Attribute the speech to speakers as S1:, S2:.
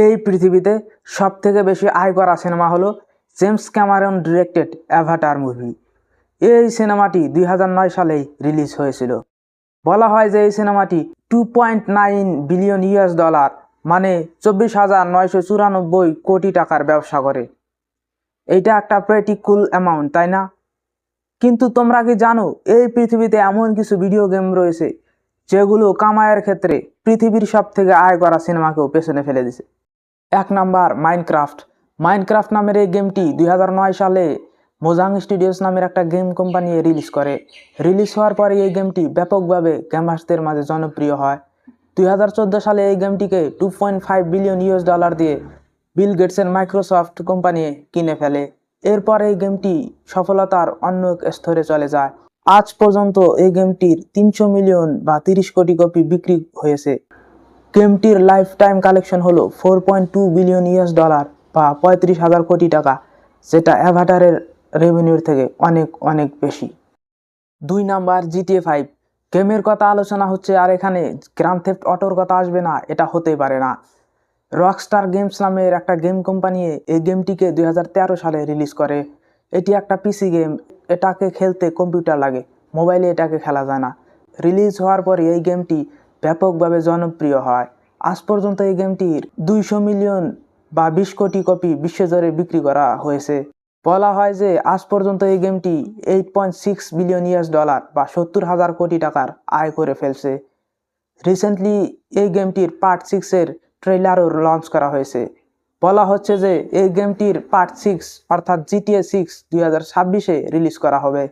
S1: এই পৃথিবীতে সবথেকে বেশি আয় করা সিনেমা হলো James Cameron directed Avatar movie. এই সিনেমাটি 2009 সালেই রিলিজ হয়েছিল। বলা হয় যে এই সিনেমাটি 2.9 বিলিয়ন US ডলার মানে 24,994 কোটি টাকার ব্যবসা করে। এইটা একটা প্রেটি কুল অ্যামাউন্ট, তাই না? কিন্তু তোমরা কি জানো এই পৃথিবীতে এমন কিছু ভিডিও গেম রয়েছে যেগুলো কামাইয়ের ক্ষেত্রে পৃথিবীর সব থেকে আয় করা সিনেমাকেও পেছনে ফেলে দিছে। 1 নাম্বার মাইনক্রাফট। মাইনক্রাফট নামের এই গেমটি 2009 সালে মোজাং স্টুডিওস নামের একটা গেম কোম্পানি রিলিজ করে। রিলিজ হওয়ার পরে এই গেমটি ব্যাপকভাবে গেমার্সদের মাঝে জনপ্রিয় হয়। 2014 সালে এই গেমটিকে 2.5 বিলিয়ন US ডলার দিয়ে বিল গেটসের মাইক্রোসফট কোম্পানি কিনে ফেলে। এরপর এই গেমটি সফলতার অন্য এক স্তরে চলে যায়। আজ পর্যন্ত এই গেমটির 300 মিলিয়ন বা 30 কোটি কপি বিক্রি হয়েছে। গেমটির লাইফ টাইম কালেকশন হলো 4.2 বিলিয়ন US ডলার বা 35,000 কোটি টাকা, যেটা অ্যাভাটারের রেভিনিউর থেকে অনেক অনেক বেশি। 2 নাম্বার GTA 5। গেমের কথা আলোচনা হচ্ছে আর এখানে গ্র্যান্ড থেফট অটোর কথা আসবে না, এটা হতেই পারে না। রকস্টার গেমস নামের একটা গেম কোম্পানি এই গেমটিকে 2013 সালে রিলিজ করে। এটি একটা পিসি গেম, এটাকে খেলতে কম্পিউটার লাগে, মোবাইলে এটাকে খেলা যায় না। রিলিজ হওয়ার পরে এই গেমটি ব্যাপকভাবে জনপ্রিয় হয়। আজ পর্যন্ত এই গেমটির 200 মিলিয়ন বা 20 কোটি কপি বিশ্বজুড়ে বিক্রি করা হয়েছে। বলা হয় যে আজ পর্যন্ত এই গেমটি 8.6 বিলিয়ন US ডলার বা 70,000 কোটি টাকার আয় করে ফেলছে। রিসেন্টলি এই গেমটির পার্ট 6 এর ট্রেলারও লঞ্চ করা হয়েছে। বলা হচ্ছে যে এই গেমটির পার্ট 6 অর্থাৎ GTA 6 2026-এ রিলিজ করা হবে।